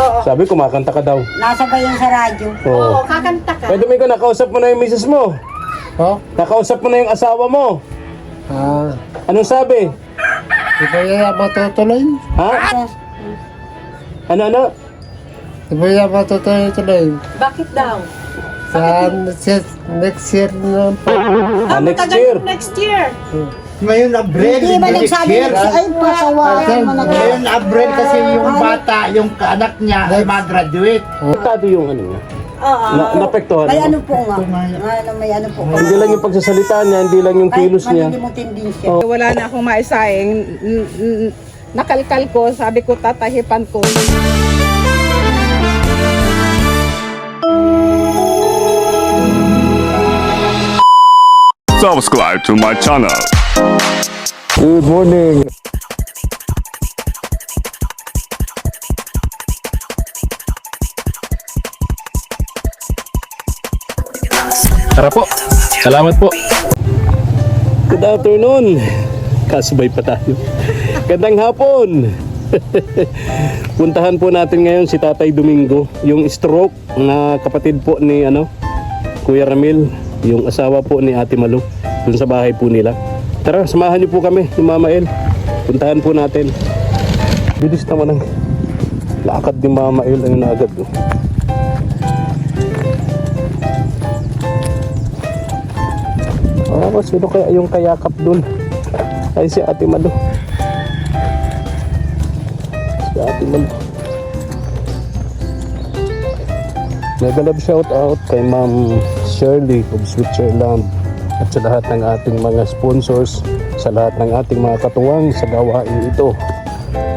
Oo. Sabi, kumakanta ka daw. Nasabay yan sa radyo. Oo, kakanta ka. Kuya Domingo, nakausap mo na yung misis mo. Oh? Nakausap mo na yung asawa mo. Ah, Anong sabi? di ba yan matutuloy? Ha? Ano? Di ba yan matutuloy? Bakit daw? Sa next year na po. Next matagal year. Next year. Ngayon na-bread, Hindi ba nagsabi year. ay pasawalan mo na Ngayon na-bread kasi yung bata, yung anak niya ay mag-graduate. Tado yung ano niya. Oo. Naapektuhan May mo. ano po nga. May ano po. Hindi lang yung pagsasalita niya, hindi lang yung Kahit kilos niya. manilimutin din siya. Wala na akong maisaing. Nakalkal ko, sabi ko tatahipan ko. Subscribe to my channel. Good morning. Tara po. Salamat po. Good afternoon. Kasabay pa tayo. Gandang hapon. Puntahan po natin ngayon si Tatay Domingo, yung stroke na kapatid po ni Kuya Ramil, yung asawa po ni Ate Malu, dun sa bahay po nila. Tara, samahan niyo po kami ni Mama El. Puntahan po natin. Bilis naman ang lakad ni Mama El, ayun na agad. Sino kaya yung kayakap dun? Ay, si Ate Malu. Si Ate Malu. Mega love shout out kay Ma'am Shirley of Switzerland at sa lahat ng ating mga sponsors, sa lahat ng ating mga katuwang sa gawain ito,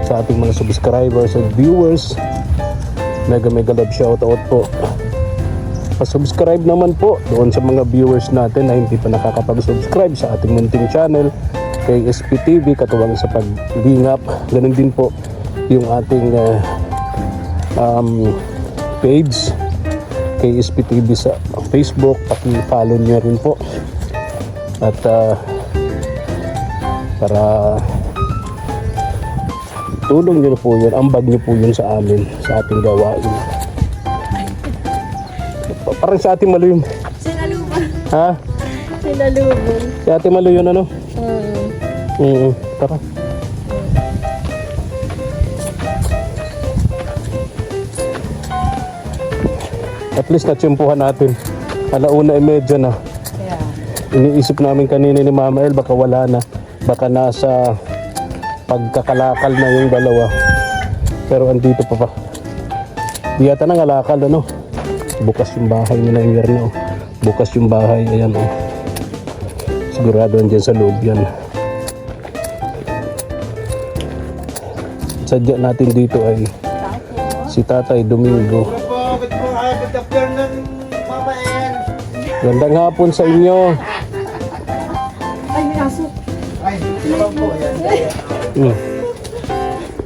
sa ating mga subscribers at viewers. Mega love shout out po. Pa-subscribe naman po doon sa mga viewers natin na hindi pa nakakapag-subscribe sa ating munting channel kay SPTV, katuwang sa paglingap. Ganun din po yung ating page kay SPTV sa Facebook. Paki-follow nyo rin po at para tulong nyo po yun, ambag nyo po yun sa amin, sa ating gawain. Parang si Ate Malu yun. Sinalubon. Ha? Sinalubon. Si Ate Malu yun ano? Tara. At least natsimpuhan natin. 1:30 na. Iniisip namin kanina ni Mama El, baka wala na. Baka nasa pagkakalakal na yung dalawa. Pero andito pa pa. Di yata nangalakal ano? Bukas yung bahay nila yung yerno. Bukas yung bahay, ayan o. Sigurado andyan sa loob yan. Sadya natin dito ay si Tatay Domingo. Good afternoon, Mama El. Gandang hapon sa inyo. Ay, may aso. Ay, naman po. Ayan.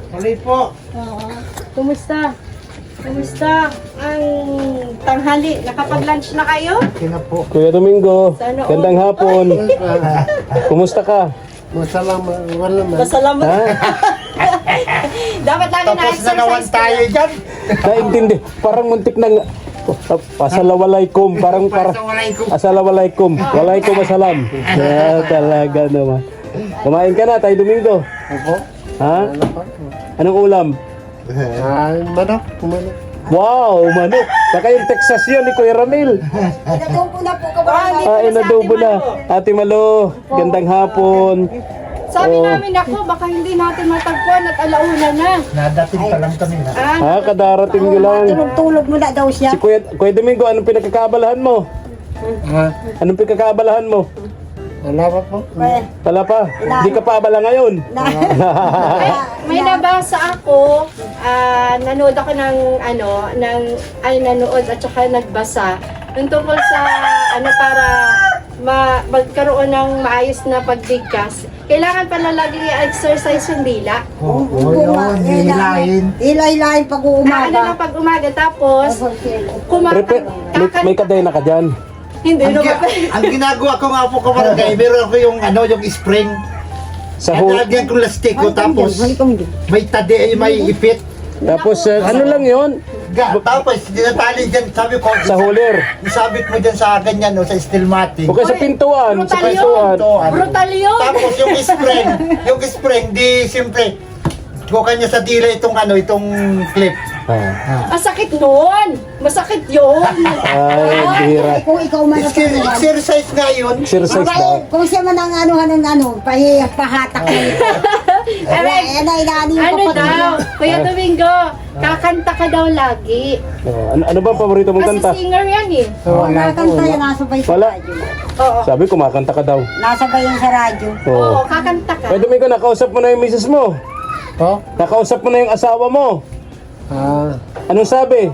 Huli po. Kumusta? Kumusta ang tanghali? Nakapag-lunch na kayo? Kina po. Kuya Domingo, Sana all. gandang hapon. Kumusta ka? Masalamat, wala man. Masalamat. Ha? Dapat lagi Tapos na naman na-exercise tayo dyan. Naintindi. Parang muntik na nga. Pasalawalaikum. Parang Assalamualaikum. Walaikum assalam. Talaga naman. Kumain ka na, Tay Domingo. Opo. Ha? Ano po? Anong ulam? Manok. Wow, manok. Saka yung Texas yun ni Kuya Ramil. Inadobo na po kabarangay. Ah, inadobo na. Ate Malo, gandang hapon. Sabi namin ako, baka hindi natin matagpuan at alauna na. Nadating pa lang kami na. Ha, kadarating nyo lang. Tulog mo na daw siya. Si Kuya Domingo, anong pinagkakaabalahan mo? Ha? Anong pinagkakaabalahan mo? Wala pa po. Wala pa. Hindi ka pa abala ngayon. May nabasa ako, nanood ako ng nanood at saka nagbasa yung tungkol sa para magkaroon ng maayos na pagbigkas. Kailangan pala lagi exercise yung dila. Oo, yun. Hihilahin. Hilay-hilay pag uumaga. Lang pag umaga tapos May kadena ka dyan. Hindi Ang, naman. ang ginagawa ko nga po kabarangay, meron ako yung yung spring. Sa Nalagyan ko lastiko tapos may ipit. Tapos, ano lang yun? Tapos, dinatali dyan, sabi ko, Sa huler. isabit mo dyan sa akin yan, no, sa stilmatic. Okay, sa pintuan. Sa Brutal pintuan. yun. Brutal yun. Tapos yung spring, di siyempre, bukan niya sa tila itong clip. Ah. Masakit nun. Masakit yun. Ay, bihira. Kung ikaw man ang tulungan. Exercise nga yun. Exercise daw. Kung siya man ang pahatak mo ito. Ayan na, inaani yung Ano kapatid daw? niya. Kuya Domingo, kakanta ka daw lagi. Oh, ano ba ang paborito mong Kasi kanta? singer yan eh. Oo, nakakanta yan, nasabay sa Wala. radyo. Oo. Sabi, kumakanta ka daw. Nasabay yan sa radyo. Oo, Oh. kakanta ka. Pwede mo nakausap mo na yung misis mo. Oh? Nakausap mo na yung asawa mo. Ah, Anong sabi?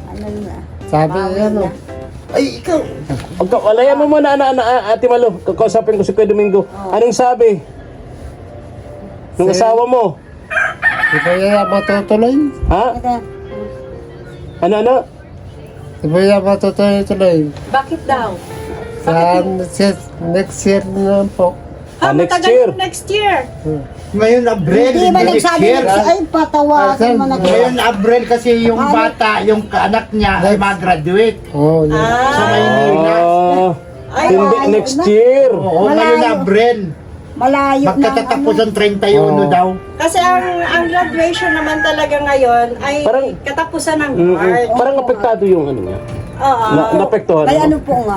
Ano na? sabi yan oh. Ay, ikaw. Walayan mo muna, Ate Malo. Kakausapin ko si Kuya Domingo. Anong sabi? Nung asawa mo? Di ba yan matutuloy? Ha? Ito, Ano? Di ba yan matutuloy-tuloy? Bakit daw? Sa next year na po. Next matagal year. yung next year. Ngayon, Abril. Hindi ba next nagsabi year. ay patawagan mo na Ngayon, Abril kasi yung bata, yung anak niya ay mag-graduate Oh, yeah. sa Maynila. Ay, Hindi, next year. Oo, ngayon, Abril. malayo na. Magkatatapos ang 31 daw. Kasi ang graduation naman talaga ngayon ay Parang- katapusan ng Mm-mm. March. Parang apektado yung ano niya. Oo. Naapektuhan May mo. ano po nga.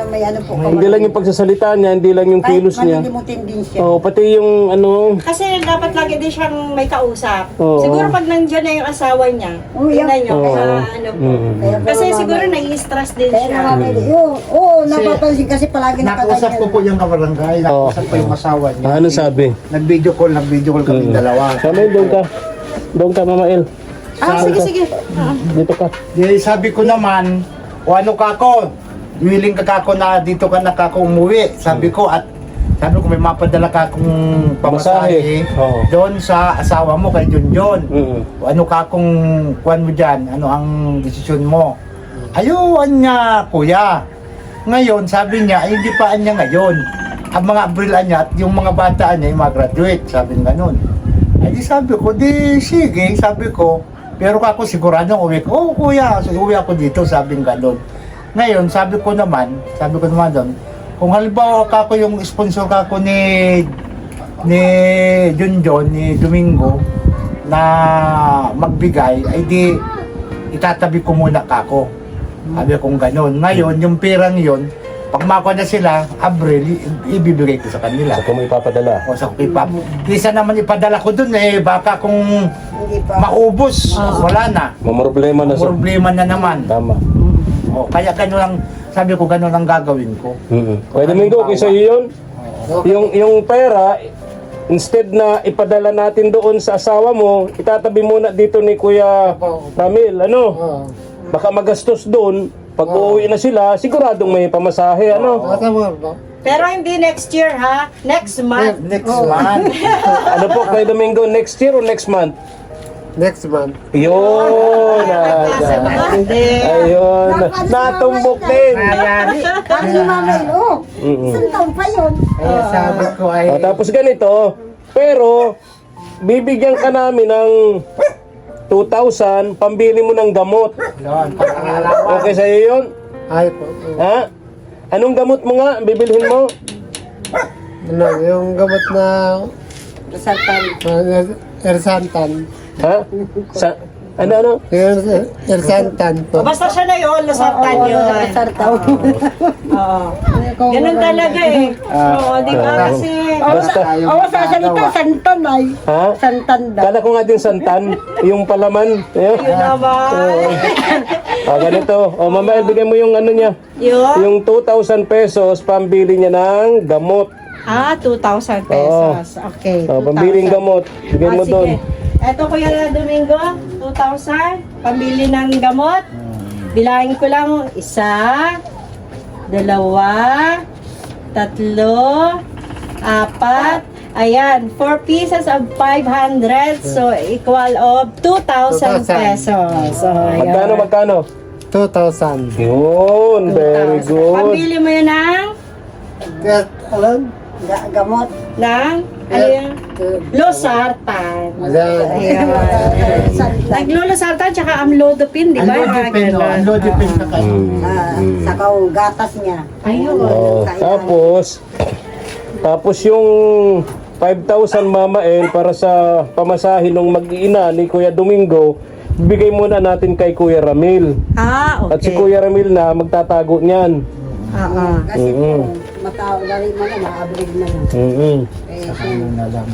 May ano po. Hindi lang yung pagsasalita niya, hindi lang yung kilos niya. Manilimutin din siya. Oh, pati yung ano, Kasi dapat lagi din siyang may kausap. Oo. Siguro pag nandiyan na yung asawa niya, Oo, tingnan nyo, Oo. kaya ano po. Mm. Kasi siguro nai-stress din Kaya siya. namamili. Oo, napapansin kasi palagi Nakausap ko po yung kabarangay, nakausap ko yung asawa niya. ano sabi? Nag-video call kami dalawa. Sabi, doon ka. Doon ka, Mama El. Sige. Dito ka. Di, sabi ko naman, o ano ka ako, willing ka ako na dito ka na ako umuwi. Sabi ko, at sabi ko may mapadala ka akong pamasahe Masahe. Oo. doon sa asawa mo kay Junjun. Mm. O ano ka akong kuwan mo dyan, ano ang desisyon mo. Ayun niya, kuya. Ngayon, sabi niya, ay hindi pa niya ngayon. Ang mga abrilan niya at yung mga bata niya, yung mga graduate, sabi nga ganun. Ay di sabi ko, di sige, sabi ko, pero ako sigurado uwi ko, oh kuya, so, uwi ako dito, sabi nga ganun. Ngayon, sabi ko naman doon, kung halimbawa ako yung sponsor ako ni Junjun, ni Domingo, na magbigay, ay di itatabi ko muna kako. Sabi kong ganun. Ngayon, yung pirang yun, pag makuha na sila, Abril, ibibigay ko sa kanila. Sa kung may papadala. O sa pipap. Kisa naman ipadala ko dun baka kung Hindi pa. maubos, wala na. Mamroblema na sa... Problema na naman. Tama. O, kaya gano'n lang, sabi ko gano'n ang gagawin ko. Pwede mo okay sa iyo yun? Yung pera, instead na ipadala natin doon sa asawa mo, itatabi muna dito ni Kuya Ramil, ano? Oh. Baka magastos doon. Pag uuwi na sila, siguradong may pamasahe, ano? Tama ba? Pero hindi next year ha, next month. Next month. Ano po, Kuya Domingo, next year or next month? Next month. Yun! Hindi. Ayun! Natumbok din! Kami ni Mama Ilo. Mm-mm. Isang taon pa yun. Kaya sabi ko ay, O, tapos ganito, pero bibigyan ka namin ng 2,000, pambili mo ng gamot. yun, pag-aalawa. Okay sa'yo yun? Ay po. Ha? Anong gamot mo nga? Bibilhin mo? Ano, yung gamot na Saltan. Ersantan. Ha? Ano? Yung Ersantan po. Basta siya na yun, lasartan yun. Sartaw. Oo. Ganun talaga eh. Oo, di ba? Kasi... Basta, Oo, sasalita, santan ay. ha? Santan daw. Kala ko nga din santan, yung palaman. Ayun. Yun naman. Ganito. O, Mama El, bigyan mo yung ano niya. Yun. Yung 2,000 pesos, pambili niya ng gamot. 2,000 pesos. Okay. O, pambiling gamot. Bigyan mo Sige. doon. Eto Kuya Domingo, 2,000. Pambili ng gamot. Bilangin ko lang, 1, 2, 3, 4. Ayan, 4 pieces of 500. So, equal of 2,000 pesos. So, ayan. Magkano? 2,000. Yun, very 2,000. good. Pambili mo yun ng? Alam? Gamot. Ng? Ano yun? Losartan. Ayan. Naglolosartan tsaka amlodipine, di ba? Ang lodipin na kayo. Saka gatas niya. Ayun. Oh, tapos yung 5,000 Mama El para sa pamasahin ng mag-iina ni Kuya Domingo, bigay muna natin kay Kuya Ramil. Okay. At si Kuya Ramil na magtatago niyan. Kasi po, matawag mo na, ma-abrid na lang. Ano na lang.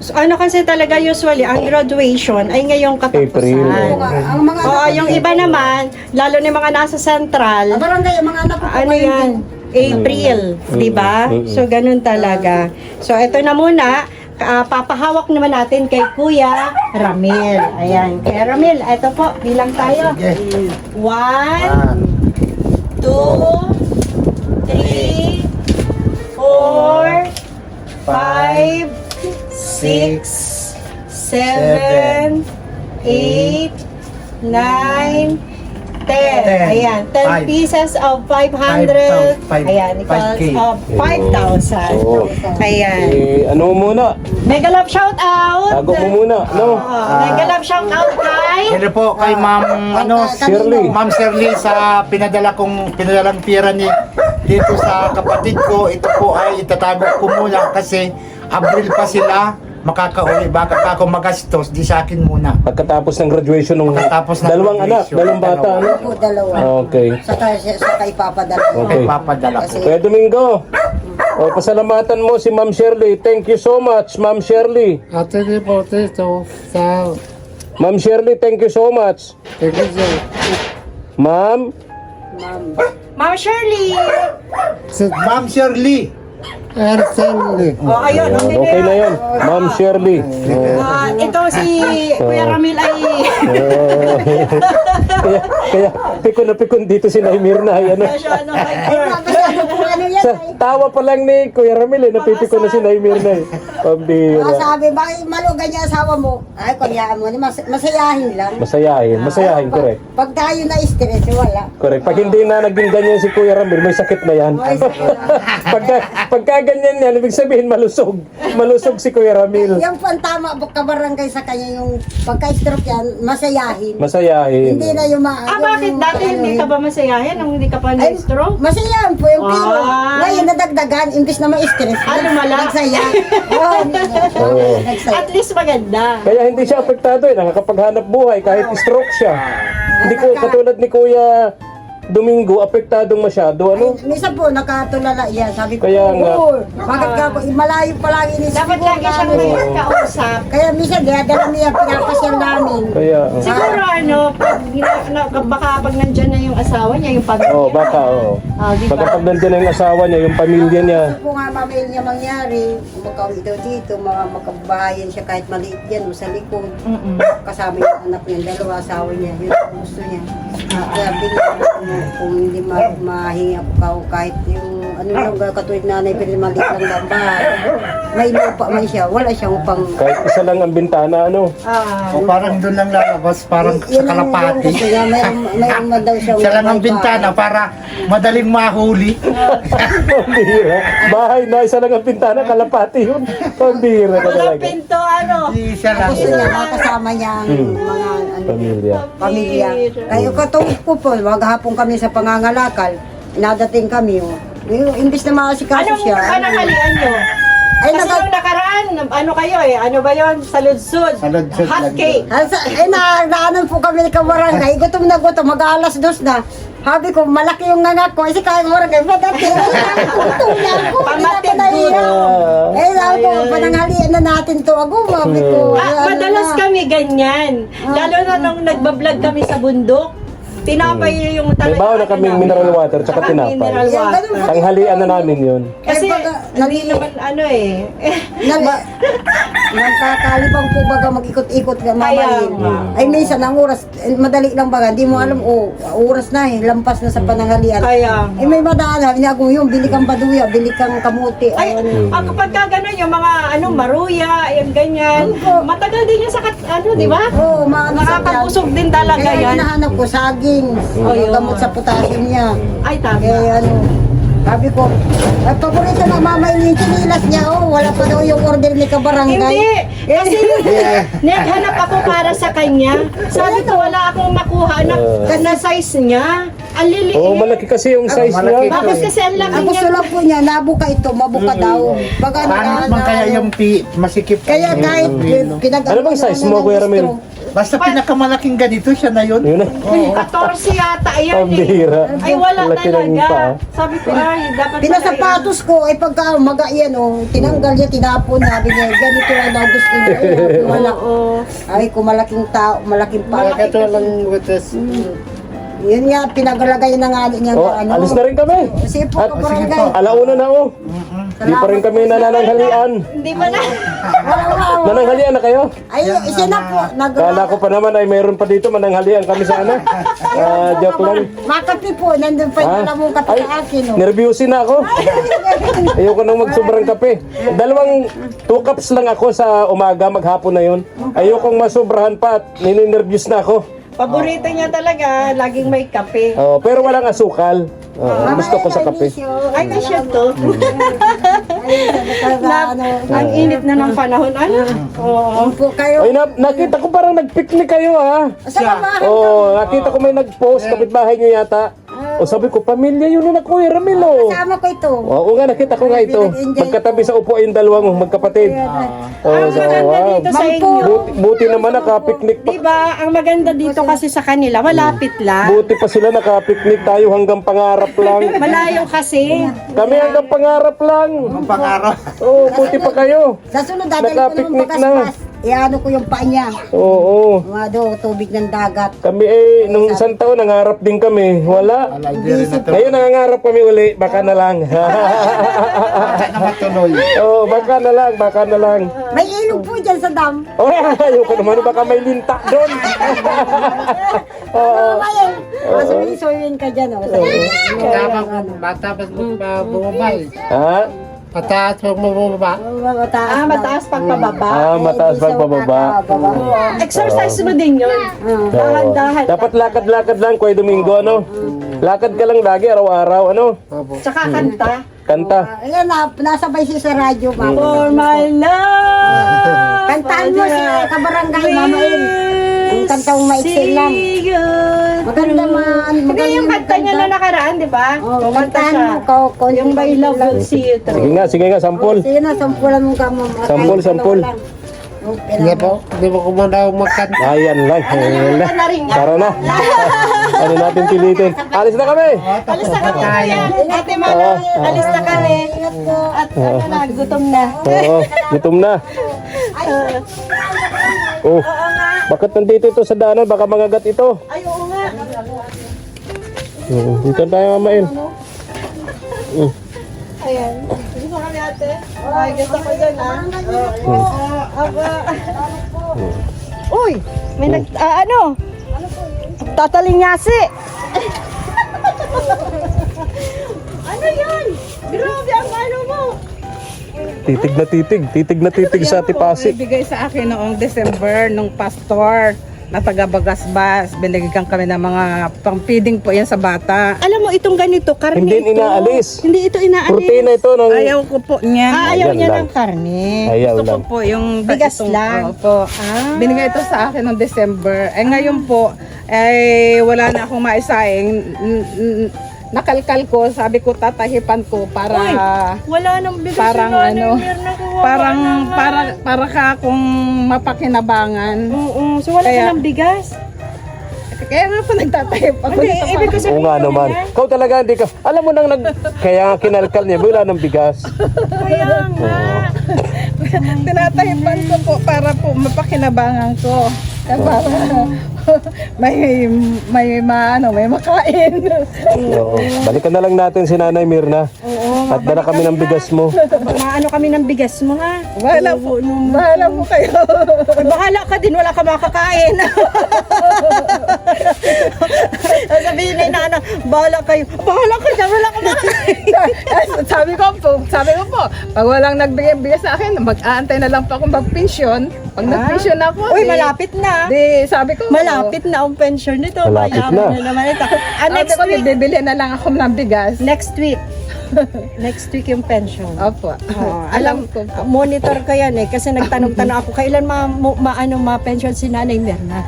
So, ano kasi talaga usually, ang graduation ay ngayong April. katapusan. Ang mga Oo, yung iba naman, lalo na yung mga nasa central, barangay, ang mga anak ko po ano yan, April, di ba? So, ganun talaga. So, ito na muna, papahawak naman natin kay Kuya Ramil. Ayan, Kuya Ramil, ito po, bilang tayo. Sige. 1, 2, 3, 4, 5, 6, 7, 8, 9, 10. Ayan, 10 pieces of 500. Ayan, equals 5K. of 5,000. Oo. Ayan. Ano muna? Mega love shout out. Tago mo muna, no? Mega love shout out kay Hello po kay Ma'am Shirley. Ma'am Shirley sa pinadalang pera ni dito sa kapatid ko. Ito po ay itatago ko muna kasi Abril pa sila makakauwi. Baka ako magastos, di sa akin muna. Pagkatapos ng graduation ng Pagkatapos ng dalawang anak, graduation. dalawang bata, ano? po, dalawa. Okay. Saka ipapadala. Okay. Papadala ko. Kuya Domingo, pasalamatan mo si Ma'am Shirley. Thank you so much, Ma'am Shirley. Ate ni po dito sa Ma'am Shirley, thank you so much. Tegizay. Ma'am, Ma'am Shirley. Si Ma'am Shirley. Ersenli. Ayun, okay na yan. Ma'am Shirley. Ito si Kuya Ramil ay Kaya pikon dito si Naimir na. Ano? ano kay Ano yan? Sa tawa pa lang ni Kuya Ramil, napipikon na si Naimir na. Pambira. Sabi, bakit malugan niya asawa mo? Ay, kunyaan mo, masayahin lang. Masayahin, correct. Pag tayo na-stress, wala. Correct. Pag hindi na naging ganyan si Kuya Ramil, may sakit na yan. Pagka ganyan yan, ibig sabihin malusog. Malusog si Kuya Ramil. Yung pantama, kabarangay sa kanya, yung pagka-stroke yan, masayahin. Masayahin. Hindi na yung bakit dati hindi ka ba masayahin nung hindi ka pa Ay, na-stroke? masayahan po yung pero. Ngayon, nadagdagan, imbis na ma-stress. Lumala. Nagsaya. Oo. Nagsaya. At least maganda. Kaya hindi siya apektado nakakapaghanap buhay kahit stroke siya. Hindi ko katulad ni Kuya Domingo, apektadong masyado, ano? Ay, minsan po, nakatulala yan. Sabi ko, Kaya nga. bakit ka po, malayo palagi ni Dapat lagi siyang may kausap. Kaya minsan, dinadala niya, pinapasyal namin. Kaya, Siguro baka pag nandyan na yung asawa niya, yung pamilya. baka, Di ba? Baka pag nandiyan na yung asawa niya, yung pamilya niya. Gusto po nga mamil niya mangyari, makauwi daw dito, makabahayan siya kahit maliit yan, o sa likod. Kasama yung anak niya, dalawa asawa niya, yun ang gusto niya. Kaya binigyan ko na, kung hindi mahingi ako kahit yung ano lang, katulad nanay, pero maliit lang lang bahay. May lupa man siya, wala siyang pang... Kahit isa lang ang bintana, ano? O parang doon lang lalabas, parang sa Yun ang kalapati. gusto niya, mayroon man daw siyang... Siya lang ang bintana para madaling mahuli. Pambira. Bahay na, isa lang ang bintana, kalapati yun. Pambira ka Walang talaga. pinto, ano? Hindi siya lang. Gusto niya, makasama niya ang mga Pamilya. pamilya. Kaya katulad ko po, maghapon kami sa pangangalakal, nadating kami, yung imbis na makasikaso siya. Anong halian nyo? Ay, Kasi nung nakaraan, ano kayo ano ba yon? Saludsod. Saludsod Hot lang cake. Naanan po kami ng kabarangay, gutom na gutom, mag-alas 2 na. Sabi ko, malaki yung ngangak ko, kasi kaya barangay, madati, gutom na ako, hindi na ako nahiya. Sabi ko, pananghalian na natin to, ako, sabi ko. Madalas kami ganyan. Lalo na nung nagbablog kami sa bundok. Tinapay yung May bawa na kaming mineral water tsaka tinapay. Mineral water. Tanghalian na namin yun. Kasi hindi naman Nagkakalibang po baga mag-ikot-ikot ka mamayin. Kaya Ay minsan ang oras, madali lang baga, di mo alam, oras na lampas na sa pananghalian. Kaya Ay may madaan, sabi niya, yung bili kang baduya, bili kang kamuti. Ay, kapag ka gano'n, yung mga maruya, yung ganyan, matagal din yung sakat, di ba? Oo, Nakakabusog din talaga Kaya yan. hinahanap ko, saging, yun. gamot sa potassium niya. Ay, tama. Kaya Sabi ko, ay paborito na mama yung chinilas niya, oh, wala pa daw yung order ni kabarangay. Hindi! Kasi naghanap ako para sa kanya. Sabi ko, wala akong makuha na size niya. Ang liliit. Oh, malaki kasi yung size malaki. niya. Tapos kasi ang laki Ang niya. gusto lang po niya, nabuka ito, mabuka daw. Baga, Paano naman kaya yung masikip? Kaya kahit pinag- Ano bang size mo, Kuya Ramil? Basta pinakamalaking ganito siya na yun. Yun na. 14 yata yan Ang eh. bihira. Ay wala Malaki lang talaga. pa. Sabi ko, ay dapat Pinasapatos ko, ay pagka maga yan, oh, tinanggal niya, tinapon, sabi niya, ganito lang daw gusto niya. Ay, wala. Ay, kung malaking tao, malaking pa. Ito lang butas. Yun nga, pinagalagay na nga niya. Oh, alis na rin kami. Sige po, At kabarangay. alauna na oh. Di pa rin kami nananghalian. Hindi pa na. Nananghalian na kayo? Ay, isa na po. Kala ko pa naman ay mayroon pa dito, mananghalian kami sana. Joke lang. Makapi po, nandun pa yung alam mong kape Ay, sa akin. Oh. nervyusin na ako. Ayoko nang magsobrang kape. 2 cups lang ako sa umaga, maghapon na yun. Ayokong masobrahan pa at ninenervyos na ako. Paborito niya talaga, laging may kape. Oh, pero walang asukal. Gusto ko sa kape. Ay, kasi to. Ano, Ang init na ng panahon. Ano? Oo. po kayo. Ay, nakita ko parang nag-picnic kayo ha. Sa mga Oh, nakita ko may nag-post, kapitbahay nyo yata. O sabi ko, pamilya yun na Kuya Ramil oh. kasama ko ito. Oo nga, nakita ko nga ito. Magkatabi sa upo yung dalawang magkapatid. Oh, Ang so, maganda wow. dito sa inyo. Buti naman nakapiknik pa. Diba, ang maganda dito kasi sa kanila, malapit lang. Buti pa sila nakapiknik tayo hanggang pangarap lang. Malayo kasi. Kami hanggang pangarap lang. Ang pangaraw. Oo, buti pa kayo. Sa sunod, dadali ko ng Nakapiknik na. bagaspas. Iano ko yung paa niya. Oo. Mga do, tubig ng dagat. Kami nung isang taon, nangarap din kami. Wala. Hindi rin na to. Ngayon nangangarap kami uli, baka na lang. Baka na matuloy. Oo, baka na lang, baka na lang. May ilog po dyan sa dam. Oh, ayoko naman, baka may linta doon. Oo. Ayun, masuwin ka dyan. Oh. Tapos matapos mo bumabay. Ha? Pataas mo bumaba. Mataas pagpababa. Mataas pagpababa. Exercise mo din yun. Dahan-dahan. Dapat lakad-lakad lang, Kuya Domingo, ano? Lakad ka lang lagi, araw-araw, ano? Tsaka kanta. Kanta. Ayan, nasabay siya sa radyo. For my love. Kantaan mo si kabarangay, Mama El. Ang kantang maiksin lang. Maganda man. Hindi yung kanta niya na nakaraan, di ba? Oh, Kumanta kantaan siya. mo. Yung by love will see you through. Sige nga, sampol. Sige na, sampulan mo ka mo. Sampul. Hindi po, hindi mo kumanda akong magkanta. Ayan lang. Ayan lang. Na rin nga. Tara na. Ano natin pilitin? Alis na kami. Alis na kami, kuya. Ate Mana, alis na kami. At ano na, gutom na. Oo, gutom na. Oh, bakit nandito ito sa daanan? Baka mangagat ito. Ay, oo nga. Dito tayo, Mamael. Ayan. Gusto kami ate. Ay, gusto ko dyan ha. Uy! May ano? Tatalinyasi! Ano yan? Grabe ang ano mo! Titig na titig sa tipasi. Ibigay sa akin noong December, nung pastor na taga Bagasbas. Binigyan kami ng mga pang-feeding po yan sa bata. Alam mo, itong ganito, karne Hindi ito. inaalis. Hindi ito inaalis. Protein na ito. Ng... Ayaw ko po niyan. Ayaw Yan niya lang. ng karne. Ayaw Gusto ko lang. po yung Bigas itong- lang. Opo. Binigay ito sa akin noong December. Ngayon po, wala na akong maisaing. Nakalkal ko, sabi ko tatahipan ko para Uy, wala nang bigas parang na ano, para ka akong mapakinabangan. Oo, so wala Kaya- ka ng bigas? Kaya nga po nagtatayo pa ako Hindi, nito ibig ko Oo sabihin nga naman. Kau talaga hindi ka. Alam mo nang kaya nga kinalkal niya, wala ng bigas. Kaya nga. tinatahipan ko po para po mapakinabangan ko. Kaya para may makain. Oo. Balikan na lang natin si Nanay Mirna. At dala kami ng bigas mo. Maano kami ng bigas mo ha? Bahala po kayo. Bahala ka din, wala ka makakain. Sabihin na ano, bahala kayo. Bahala ka dyan, wala ka makakain. sabi ko po, pag walang nagbigay bigas sa akin, mag-aantay na lang po ako mag-pension. Pag nag-pension ako, Uy, malapit na. Di, sabi ko, Malapit na ang pension nito. Malapit Mayaman na. naman ito. Next week, bibili na lang ako ng bigas. Next week. Next week yung pension. Opo. Alam ko po. monitor ko yan eh kasi nagtanong-tanong ako kailan ma-pension si Nanay Merna.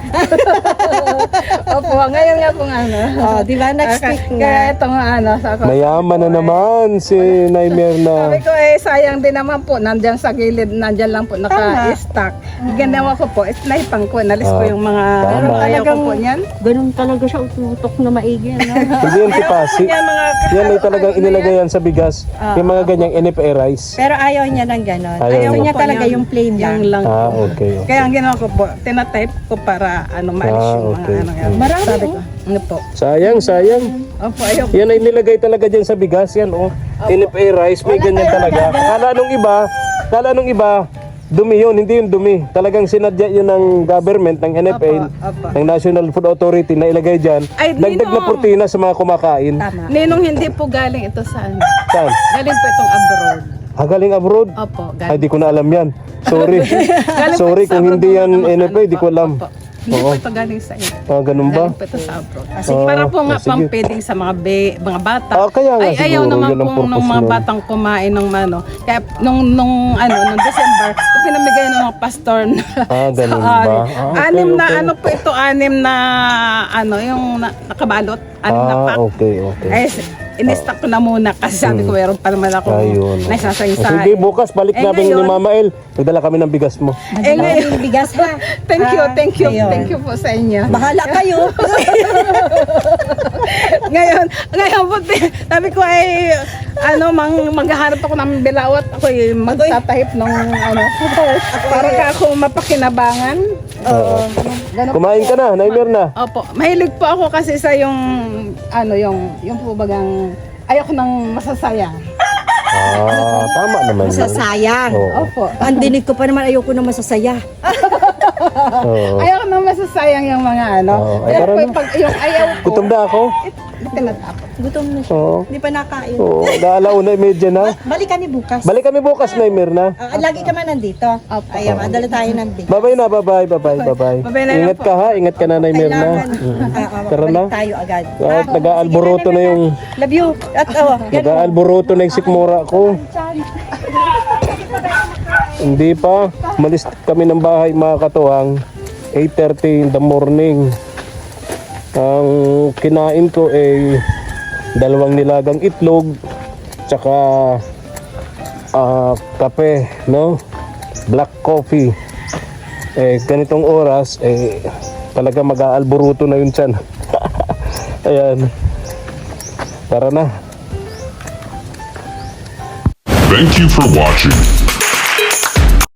Opo, ngayon nga pong ano. Oh, di ba next week Kaya na. itong ano, sabi ko, Mayaman na naman si Nay Merna. sabi ko sayang din naman po, nandyan sa gilid, nandyan lang po naka-stack. Ginawa ko po, naipang ko, nalis ko yung mga, Tama. ayaw ko po niyan. Ganun talaga siya ututok na maigi. No? Hindi yan tipasi. Yan mga, Yan ay talagang inilagay yan sa bigas. Yung mga ganyang NFA rice. Pero ayaw niya ng ganon. Ayaw Ayaw niya. niya talaga yung plain lang. yung lang Ah, po. okay. Kaya ang ginawa ko po, tinatype ko para maalis Ah, yung mga okay. yan. Marami, Sabi ko, oh. ano po. Sayang, sayang. Opo, ayaw Yan ay nilagay talaga dyan sa bigas. Yan, oh. NFA rice, may ganyan talaga. Kala nung iba, dumi yun, hindi yung dumi. Talagang sinadya yun ng government, ng NFA, Opo. ng National Food Authority na ilagay dyan. Ay, Dagdag na Ninong. protina sa mga kumakain. Tama. Ninong hindi po galing ito sa ano. Saan? Galing po itong abroad. Galing abroad? Opo, Ay, galing. di ko na alam yan. Sorry. Galing po Sorry ito sa kung abroad hindi po yan na mag- NFA, di ko alam. Opo. Hindi Oo. po ito galing sa inyo. Ganun ba? Galing po ito sa abroad. Ah, Para po nga sige. pang pwedeng sa mga mga bata. Kaya nga Ay, ayaw siguro, naman yun ang po nung purpose mga nun. batang kumain ng ano. Kaya nung December, pinamigay ng mga pastor na Ganun sa ba? ari. Anim na ano po ito, anim na ano, yung nakabalot. Anim na pack. Okay. Ay, in-stock ko na muna kasi sabi ko meron pa naman ako Ayun. nagsasaysayan. Sige, bukas balik namin ni ngayon- Mama El. Nagdala kami ng bigas mo. Eh ngayon, Yung bigas ha. thank you Ayun. thank you po sa inyo. Bahala kayo. ngayon po, sabi ko ay maghahanap ako ng bilawat, ako ay magtatahip ng ano, para ka ako mapakinabangan. Oo. Ganun. Kumain ka na, Naimer na. Opo, mahilig po ako kasi sa yung yung po bagang ayoko nang masasayang. Tama naman yun. Masasayang. Oo. Opo. Ang dinig ko pa naman ayoko na masasaya. Oo. Ayoko nang masasayang yung mga ano. Oo. Ay, Pero tara na. pag yung ayaw ko, Gutom na ako. tinatapos. Gutom na siya. Oo. Hindi pa nakain. Oo. Naalauna, medyo na. Balik kami bukas. Balik kami bukas, Naimer na. Lagi ka man nandito. Opo. Ayun, adala tayo ng bigas. Bye-bye na, bye-bye. Bye-bye na lang Ingat po. ka ha, ingat ka na, Naimer na. Tara na. Balik tayo agad. At nag-aalboroto na yung Love you. At nag-aalboroto na yung sikmura ko. Hindi pa. Malis kami ng bahay mga katuwang. 8:30 in the morning. Ang kinain ko ay 2 nilagang itlog tsaka kape, no? Black coffee. Ganitong oras talaga mag-aalboroto na yun tiyan. Ayan. Tara na. Thank you for watching.